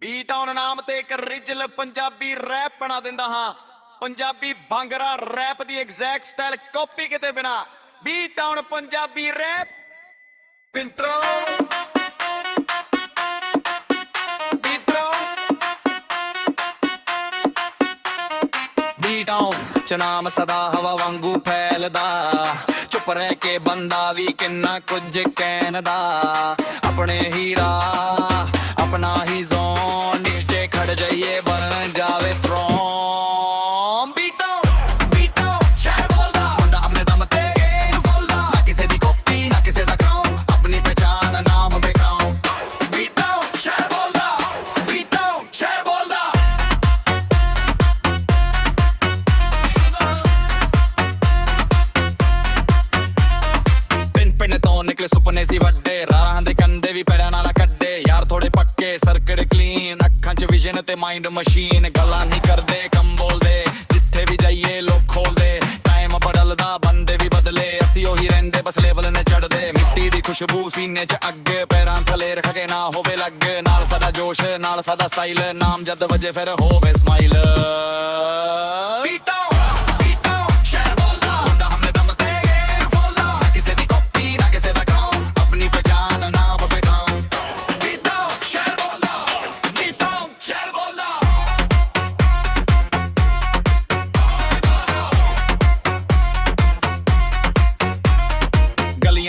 Beat ਆਨ ਨਾਮ ਤੇ ਇੱਕ ਰੀਜਨਲ ਪੰਜਾਬੀ ਰੈਪ ਬਣਾ ਦਿੰਦਾ ਹਾਂ। ਪੰਜਾਬੀ ਭੰਗੜਾ ਰੈਪ ਦੀ ਐਗਜ਼ੈਕਟ ਸਟਾਈਲ ਕਾਪੀ ਕਿਤੇ ਬਿਨਾ। ਬੀਟ ਆਨ ਪੰਜਾਬੀ ਰੈਪ ਪਿੰਤਰੋ ਬੀਟ ਆਨ ਚ ਨਾਮ ਸਦਾ ਹਵਾ ਵਾਂਗੂ ਫੈਲਦਾ। ਚੁੱਪ ਰਹਿ ਕੇ ਬੰਦਾ ਵੀ ਕਿੰਨਾ ਕੁਝ ਕਹਿਣਦਾ। ਆਪਣੇ ਹੀ ਰਾਹ अपना ही जोन नीचे खड़ जाइए बन जावे फ्रॉम बीटो शहर बोलदा मुंडा अपने दम ते गेम फोलदा। ना किसे दी कॉपी ना किसे दा क्राउन अपनी पहचान नाम बेकाउं। बीटो शहर बोलदा बीटो शहर बोलदा। पिन पिन तो निकले सुपने सी वड्डे राह दे कंधे भी पैरां नाल कड्डे। यार थोड़े पक्के सर्किट क्लीन अखां च विजन ते माइंड मशीन। गल्लां नहीं करदे कम बोलदे जिथे भी जाइए लोग खोलदे। टाइम बदलदा बंदे भी बदले असी ओही रहिंदे बस लेवल ने चढ़दे। मिट्टी दी खुशबू सीने च अग पैरां थले रख के ना होवे लग। नाल सादा जोश नाल सादा स्टाइल नाम जद वजे फिर होवे स्माइल।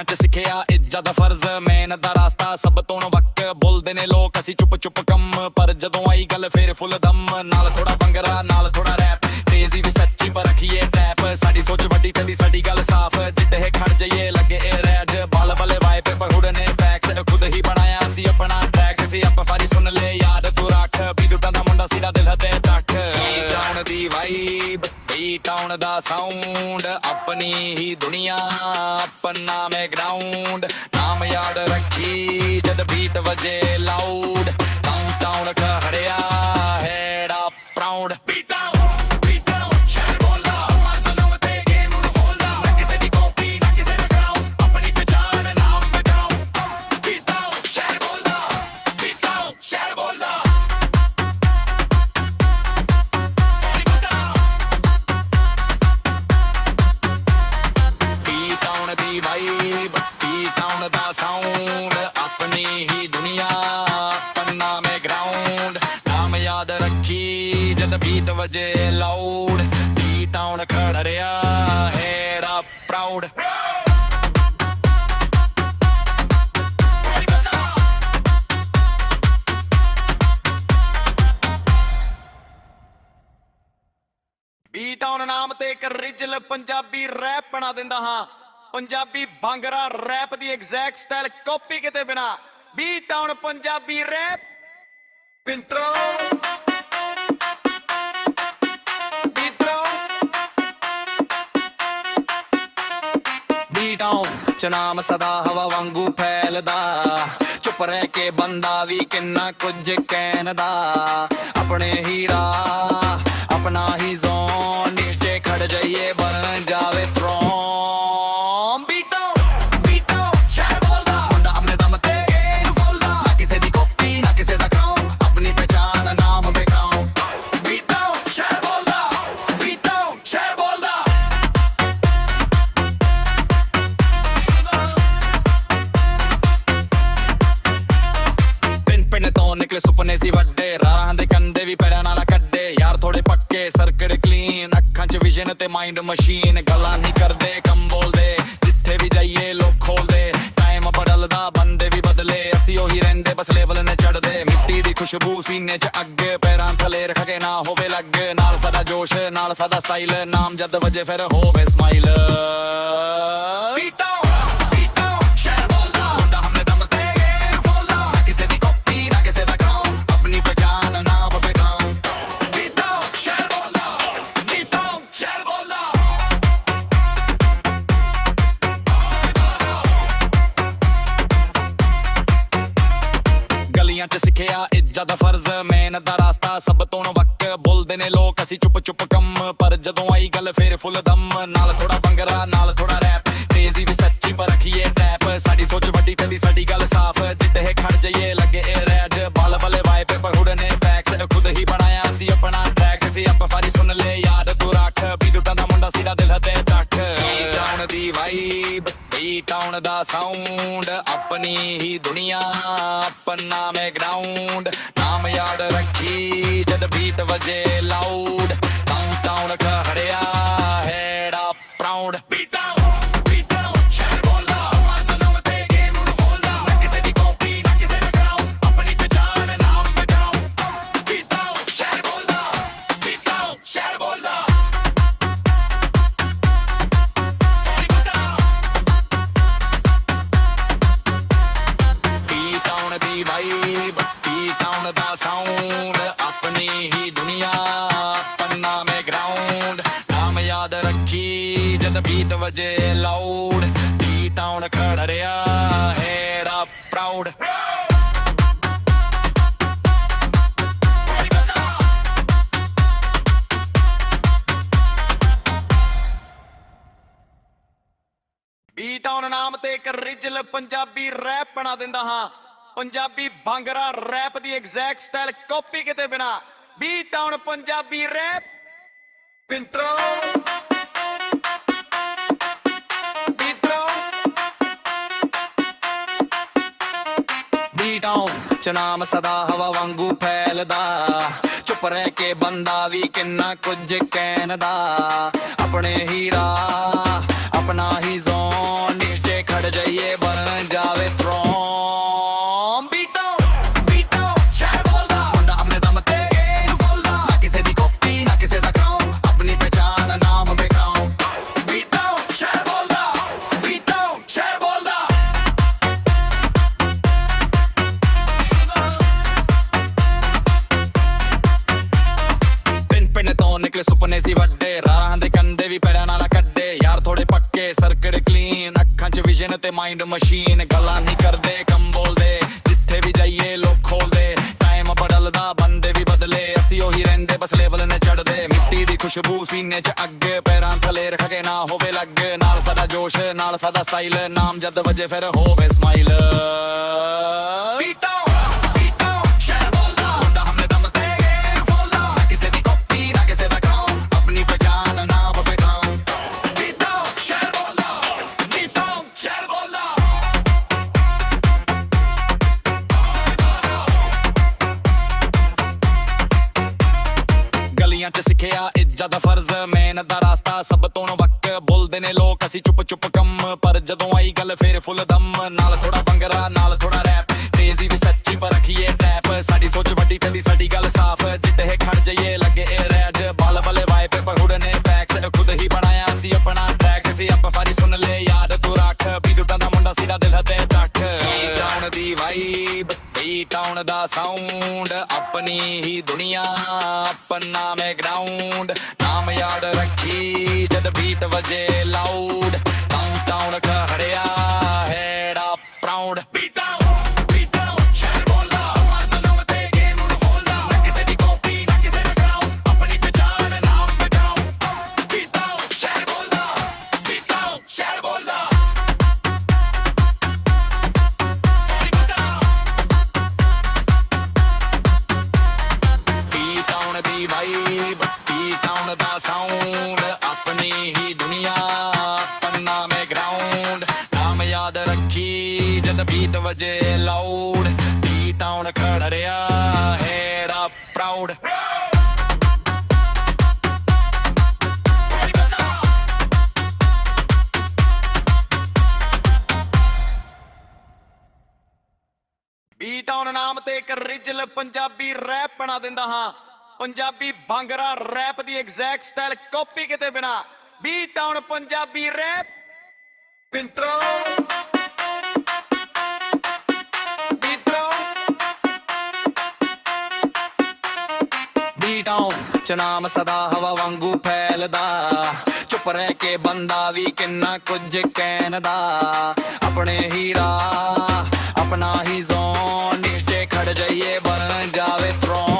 च सिखिया इज्जत दा फर्ज मेहनत दा रास्ता सब तो वक। बोलदे ने लोग असी चुप चुप कम पर जदों आई गल फिर फुल दम। नाल थोड़ा भंगड़ा नाल थोड़ा रैप तेजी भी सच्ची पर रखिए टैप। साडी सोच वड्डी ते साडी गल साफ जिते खड़ जाइए लगे ए रैज। बाल बले वाए पेपर उड़ने बैक्स खुद ही बनाया सी अपना ट्रैक। सी अप फारी सुन ले याद तू रख बीट दा मुंडा सीधा दिल दे तक। टाउन दी वाइब टाउन दा साउंड अपनी ही दुनिया अपना में ग्राउंड। नाम याद रखी जद बीट वजे लाउड। टाउन टाउन खड़िया हेड़ा प्राउड। साउंड अपनी ही दुनिया पन्ना में ग्राउंड। नाम याद रखी जद बीट वजे लाउड। टी टाउन खड़ा रहा हेरा प्राउड। ਬੀਟ ਆਨ ਨਾਮ ਤੇ ਇੱਕ ਰੀਜਨਲ ਪੰਜਾਬੀ ਰੈਪ ਬਣਾ ਦਿੰਦਾ ਹਾਂ। ਪੰਜਾਬੀ ਭੰਗੜਾ ਰੈਪ ਦੀ ਐਗਜ਼ੈਕਟ ਸਟਾਈਲ ਕਾਪੀ ਕਿਤੇ ਬਿਨਾ। ਬੀਟ ਆਨ ਪੰਜਾਬੀ ਰੈਪ ਪਿੰਤਰੋ ਬੀਟ ਆਨ ਚ ਨਾਮ ਸਦਾ ਹਵਾ ਵਾਂਗੂ ਫੈਲਦਾ। ਚੁੱਪ ਰਹਿ ਕੇ ਬੰਦਾ ਵੀ ਕਿੰਨਾ ਕੁਝ ਕਹਿਣਦਾ। ਆਪਣੇ ਹੀ ਰਾਹ अपना ही जोन नीचे खड़ जाइए बन जावे फ्रॉम। बीटो शहर बोलदा मुंडा अपने दम ते गेम फोलदा। ना किसे दी कॉपी ना किसे दा क्राउन अपनी पहचान नाम बेकाउं। बीटो शहर बोलदा शहर बोलदा। पिन पिन तो निकले सुपने सी वड्डे राह दे कंधे भी पैरां नाल कड्डे। यार थोड़े पक्के सर्किट क्लीन अखां च विजन ते माइंड मशीन। गल्लां नहीं करदे कम बोलदे जिथे भी जाइए लोग खोलदे। टाइम बदलदा बंदे भी बदले असी ओही रहिंदे बस लेवल ने चढ़दे। मिट्टी दी खुशबू सीने च अग पैरां थले रख के ना होवे लग। नाल सादा जोश नाल सादा स्टाइल नाम जद वजे फिर होवे स्माइल। च सिखिया इज्जत दा फर्ज मेहनत दा रास्ता सब तो वक। बोलदे ने लोग असी चुप चुप कम पर जदों आई गल फिर फुल दम। नाल थोड़ा भंगड़ा नाल थोड़ा रैप तेजी भी सच्ची पर रखिए टैप। साडी सोच वड्डी ते साडी गल साफ जिते खड़ जाइए लगे ए रैज। बाल बले वाए पेपर उड़ने ਸਾਊਂਡ ਆਪਣੀ ਹੀ ਦੁਨੀਆ ਆਪਣਾ ਮੈਂ ਗਰਾਊਂਡ ਨਾਮ ਯਾਦ ਰੱਖੀ ਜਦ ਬੀਟ ਵਜੇ ਲਾਊਡ ਡਾਊਨਟਾਊਨ ਖੜਿਆ head up proud beat down ਸ਼ਹਿਰ ਬੋਲਦਾ ਮਨ ਨਾਮ ਤੇ ਗੇਮ ਨੂੰ ਫੋਲਦਾ ਨਾ ਕਿਸੇ ਦੀ ਕਾਪੀ ਨਾ ਕਿਸੇ ਦਾ ਗਰਾਊਂਡ ਆਪਣੀ ਪਛਾਣ ਨਾਮ ਬਚਾਓ ਬੀਟ ਡਾਊਨ ਸ਼ਹਿਰ ਬੋਲਦਾ ਸ਼ਹਿਰ ਬੋਲਦਾ ਵਾਈਬ ਟੀ-ਟਾਊਨ ਦਾ ਸਾਊਂਡ ਆਪਣੀ ਹੀ ਦੁਨੀਆ ਪੰਨਾ ਮੇ ਗਰਾਊਂਡ ਨਾਮ ਯਾਦ ਰੱਖੀ ਜਦ ਬੀਟ ਵਜੇ ਲਾਊਡ ਟੀ-ਟਾਊਨ ਖੜਾ ਰਿਹਾ ਹੈਡ ਅਪ ਪ੍ਰਾਊਡ ਟੀ-ਟਾਊਨ ਨਾਮ ਤੇ ਇੱਕ ਰੀਜਨਲ ਪੰਜਾਬੀ ਰੈਪ ਬਣਾ ਦਿੰਦਾ ਹਾਂ ਪੰਜਾਬੀ ਭਾਂਗੜਾ ਰੈਪ ਦੀ ਐਗਜ਼ੈਕਟ ਸਟਾਈਲ ਕਾਪੀ ਕਿਤੇ ਬਿਨਾ ਬੀ ਟਾਊਨ ਪੰਜਾਬੀ ਰੈਪ ਪਿੰਤਰੋ ਬੀ ਟਾਊਨ ਚ ਨਾਮ ਸਦਾ ਹਵਾ ਵਾਂਗੂ ਫੈਲਦਾ ਚੁੱਪ ਰਹਿ ਕੇ ਬੰਦਾ ਵੀ ਕਿੰਨਾ ਕੁਝ ਕਹਿਣਦਾ ਆਪਣੇ ਹੀ ਰਾਹ ਆਪਣਾ ਹੀ ਜ਼ੋਨ ਨੀਚੇ ਖੜ ਜਾਈਏ ਬਣ ਜਾਵੇ ਥਰੋਨ ਨਿਕਲੇ ਸੁਪਨੇ ਸੀ ਵੱਡੇ ਰਾਹਾਂ ਦੇ ਕੰਡੇ ਵੀ ਪੈਰਾਂ ਨਾਲ ਕੱਢੇ ਯਾਰ ਥੋੜੇ ਪੱਕੇ ਸਰਕਟ ਕਲੀਨ ਅੱਖਾਂ 'ਚ ਵਿਜ਼ਨ ਤੇ ਮਾਈਂਡ ਮਸ਼ੀਨ ਗੱਲਾਂ ਨਹੀਂ ਕਰਦੇ ਕੰਮ ਬੋਲਦੇ ਜਿੱਥੇ ਵੀ ਜਾਈਏ ਲੋਕ ਖੋਲਦੇ ਟਾਈਮ ਬਦਲਦਾ ਬੰਦੇ ਵੀ ਬਦਲੇ ਅਸੀਂ ਉਹੀ ਰਹਿੰਦੇ ਬਸ ਲੈਵਲ ਨੇ ਚੜਦੇ ਮਿੱਟੀ ਦੀ ਖੁਸ਼ਬੂ ਸੀਨੇ 'ਚ ਅੱਗ ਪੈਰਾਂ ਥਲੇ ਰੱਖ ਕੇ ਨਾ ਹੋਵੇ ਲੱਗ ਨਾਲ ਸਾਡਾ ਜੋਸ਼ ਨਾਲ ਸਾਡਾ ਸਟਾਈਲ ਨਾਮ ਜਦ ਵਜੇ ਫਿਰ ਹੋਵੇ ਸਮਾਈਲ ਸਿੱਖਿਆ ਇੱਜ਼ਤ ਦਾ ਫਰਜ਼ ਮਿਹਨਤ ਦਾ ਰਾਸਤਾ ਸਭ ਤੋਂ ਵਕ ਬੋਲਦੇ ਨੇ ਲੋਕ ਅਸੀਂ ਚੁੱਪ ਚੁੱਪ ਕੰਮ ਪਰ ਜਦੋਂ ਆਈ ਗੱਲ ਫੇਰ ਫੁੱਲ ਦਮ ਨਾਲ ਥੋੜਾ ਬੰਗਰਾ ਨਾਲ ਥੋੜਾ ਰੈਪ ਤੇਜ਼ੀ ਵੀ ਸੱਚੀ ਪਰ ਰੱਖੀਏ ਟੈਪ ਸਾਡੀ ਸੋਚ ਵੱਡੀ ਪੈਂਦੀ ਸਾਡੀ ਗੱਲ ਸਾਫ਼ ਜਿੱਤੇ ਖੜ ਜਾਈਏ ਲੱਗੇ ਇਹ ਰੈਜ ਬਲ ਬਲੇ ਵਾਏ ਪੇਪਰ ਹੁੜਨੇ ਫੈਕਸ ਖੁਦ ਹੀ ਬਣਾਇਆ ਸੀ ਆਪਣਾ ਟਰੈਕ ਸੀ ਆਪਾਂ ਸਾਰੀ ਸੁਣ ਲੈ ਯਾਦ ਤੂੰ ਰੱਖ ਵੀ ਟੁੱਟਾਂ ਦਾ ਮੁੰਡਾ ਸੀਦਾ ਦਿਲ ਤੇ ਤੱਕ ਟੀ-ਟਾਊਨ ਦੀ ਵਾਈਬ ਟੀ-ਟਾਊਨ ਦਾ ਸਾਊਂਡ ਆਪਣੀ ਹੀ ਦੁਨੀਆ ਆਪਣਾ ਮੈਂ ਗਰਾਊਂਡ ਨਾਮ ਯਾਦ ਰੱਖੀ ਜਦ ਬੀਟ ਵਜੇ ਲਾਊਡ ਡਾਊਨਟਾਊਨ ਖੜਿਆ head up proud vibe T town ਦਾ ਸਾਊਂਡ ਆਪਣੀ ਹੀ ਦੁਨੀਆ ਪੰਨਾ ਮੇ ਗਰਾਊਂਡ ਨਾਮ ਯਾਦ ਰੱਖੀ ਜਦ ਬੀਟ ਵਜੇ ਲਾਊਡ ਟੀ-ਟਾਊਨ ਖੜਾ ਰਿਹਾ ਹੈਡ ਅਪ ਪ੍ਰਾਊਡ ਟੀ-ਟਾਊਨ ਨਾਮ ਤੇ ਇੱਕ ਰੀਜਨਲ ਪੰਜਾਬੀ ਰੈਪ ਬਣਾ ਦਿੰਦਾ ਹਾਂ ਪੰਜਾਬੀ ਭਾਂਗੜਾ ਰੈਪ ਦੀ ਐਗਜ਼ੈਕਟ ਸਟਾਈਲ ਕਾਪੀ ਕਿਤੇ ਬਿਨਾ ਬੀ ਟਾਊਨ ਪੰਜਾਬੀ ਰੈਪ ਪਿੰਤਰੋ ਬੀ ਟਾਊਨ ਚ ਨਾਮ ਸਦਾ ਹਵਾ ਵਾਂਗੂ ਫੈਲਦਾ ਚੁੱਪ ਰਹਿ ਕੇ ਬੰਦਾ ਵੀ ਕਿੰਨਾ ਕੁਝ ਕਹਿਣਦਾ ਆਪਣੇ ਹੀ ਰਾਹ ਆਪਣਾ ਹੀ ਜ਼ੋਨ ਨੀਚੇ ਖੜ ਜਾਈਏ ਬਣ ਜਾਵੇ ਥਰੋਨ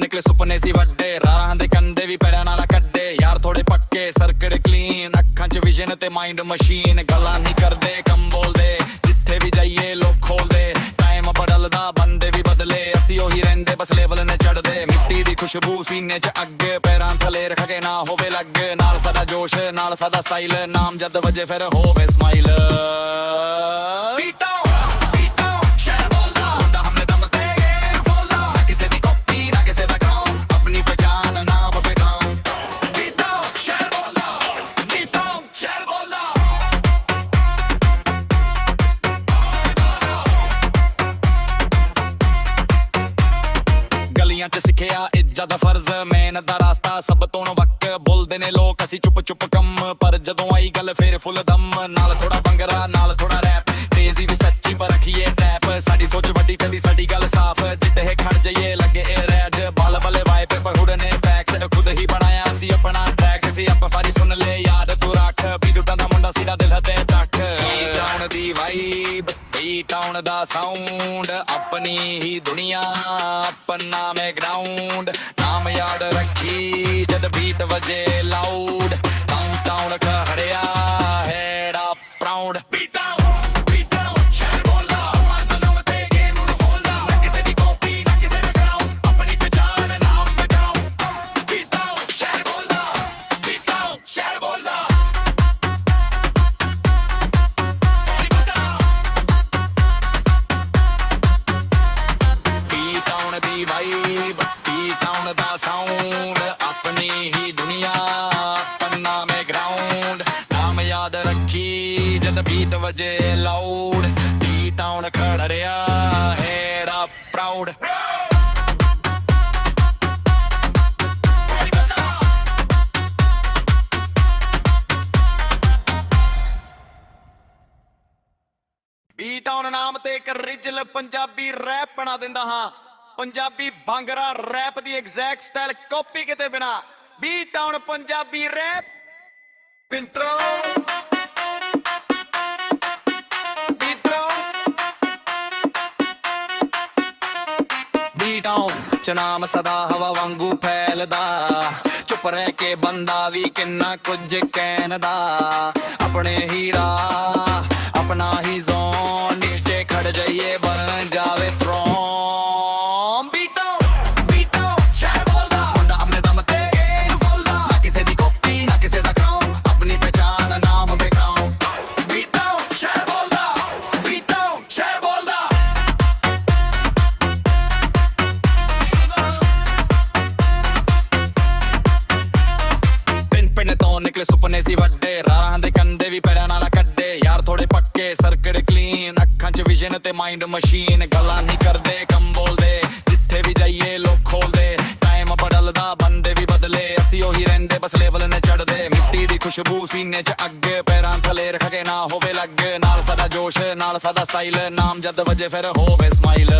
ਨਿਕਲੇ ਸੁਪਨੇ ਸੀ ਵੱਡੇ ਰਾਹਾਂ ਦੇ ਕੰਡੇ ਵੀ ਤੇ ਮਾਈਂਡ ਮਸ਼ੀਨ ਗੱਲਾਂ ਨਹੀਂ ਕਰਦੇ ਕੰਮ ਬੋਲਦੇ ਜਿੱਥੇ ਵੀ ਜਾਈਏ ਲੋਕ ਖੋਲਦੇ ਟਾਈਮ ਬਦਲਦਾ ਬੰਦੇ ਵੀ ਬਦਲੇ ਅਸੀਂ ਉਹੀ ਰਹਿੰਦੇ ਬਸ ਲੈਵਲ ਨੇ ਚੜਦੇ ਮਿੱਟੀ ਦੀ ਖੁਸ਼ਬੂ ਸੀਨੇ 'ਚ ਅੱਗ ਪੈਰਾਂ ਥਲੇ ਰੱਖ ਕੇ ਨਾ ਹੋਵੇ ਲੱਗ ਨਾਲ ਸਾਡਾ ਜੋਸ਼ ਨਾਲ ਸਾਡਾ ਸਟਾਈਲ ਨਾਮ ਜਦ ਵਜੇ ਫਿਰ ਹੋਵੇ ਸਮਾਈਲ ਚ ਸਿੱਖਿਆ ਇੱਜ਼ਤ ਦਾ ਫਰਜ਼ ਮਿਹਨਤ ਦਾ ਰਾਸਤਾ ਸਭ ਤੋਂ ਵੱਖ ਬੋਲਦੇ ਨੇ ਲੋਕ ਅਸੀਂ ਚੁੱਪ ਚੁੱਪ ਕੰਮ ਪਰ ਜਦੋਂ ਆਈ ਗੱਲ ਫੇਰ ਫੁੱਲ ਦਮ ਨਾਲ ਥੋੜਾ ਬੰਗਰਾ ਨਾਲ ਥੋੜਾ ਰੈਪ ਤੇਜ਼ੀ ਵੀ ਸੱਚੀ ਪਰ ਰੱਖੀਏ ਟੈਪ ਸਾਡੀ ਸੋਚ ਵੱਡੀ ਤੇ ਸਾਡੀ ਗੱਲ ਸਾਫ਼ ਜਿੱਤੇ ਖੜ ਜਾਈਏ ਲੱਗੇ ਇਹ ਰੈਜ ਬਲ ਬਲੇ ਵਾਈ ਪੇਪਰ ਹੁੜਨੇ ਫੈਕਸ ਖੁਦ ਹੀ ਬਣਾਇਆ ਸੀ ਆਪਣਾ ਟਰੈਕ ਸੀ ਆਪਾਂ ਫਾਰੀ ਸੁਣ ਲੈ ਯਾਦ ਤੂੰ ਰੱਖ ਵੀ ਟੁੱਟਾਂ ਦਾ ਮੁੰਡਾ ਸੀਦਾ ਦਿਲ ਹੱਦੇ ਤੱਕ ਟਾਊਨ ਦੀ ਵਾਈਬ टाउन दा साउंड अपनी ही दुनिया अपना में ग्राउंड नाम याद रखी जद बीट वजे लाउड टाउन खड़िया हेड़ा प्राउड साउंड अपनी ही दुनिया पन्ना में ग्राउंड नाम याद रखी जद बीट वजे लाउड टी टाउन खड़ा रहा हेरा प्राउड बी टाउन नाम ते एक रिजल पंजाबी रैप बना दिंदा हां पंजाबी भांगरा रैप दी एग्जैक्ट स्टाइल कॉपी किते बिना बी टाउन पंजाबी रैप पिंत्रो बी टाउन च नाम सदा हवा वांगू फैलदा चुप रह के बंदा भी किन्ना कुछ कहनदा अपने ही राह अपना ही जोन नीचे खड़ जाइए बन जावे थ्रोन ਸੁਪਨੇ ਸੀ ਵੱਡੇ ਰਾਹਾਂ ਦੇ ਕੰਡੇ ਵੀ ਪੈਰਾਂ ਨਾਲ ਕੱਢੇ ਯਾਰ ਥੋੜੇ ਪੱਕੇ ਸਰਕਟ ਕਲੀਨ ਅੱਖਾਂ 'ਚ ਵਿਜ਼ਨ ਤੇ ਮਾਈਂਡ ਮਸ਼ੀਨ ਗੱਲਾਂ ਨਹੀਂ ਕਰਦੇ ਕੰਮ ਬੋਲਦੇ ਜਿੱਥੇ ਵੀ ਜਾਈਏ ਲੋਕ ਖੋਲਦੇ ਟਾਈਮ ਬਦਲਦਾ ਬੰਦੇ ਵੀ ਬਦਲੇ ਅਸੀਂ ਉਹੀ ਰਹਿੰਦੇ ਬਸ ਲੈਵਲ ਨੇ ਚੜਦੇ ਮਿੱਟੀ ਦੀ ਖੁਸ਼ਬੂ ਸੀਨੇ 'ਚ ਅੱਗ ਪੈਰਾਂ ਥਲੇ ਰੱਖ ਕੇ ਨਾ ਹੋਵੇ ਲੱਗ ਨਾਲ ਸਾਡਾ ਜੋਸ਼ ਨਾਲ ਸਾਡਾ ਸਟਾਈਲ ਨਾਮ ਜਦ ਵਜੇ ਫਿਰ ਹੋਵੇ ਸਮਾਈਲ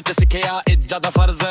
ਚ ਸਿੱਖਿਆ ਇੱਜ਼ਤ ਦਾ ਫਰਜ਼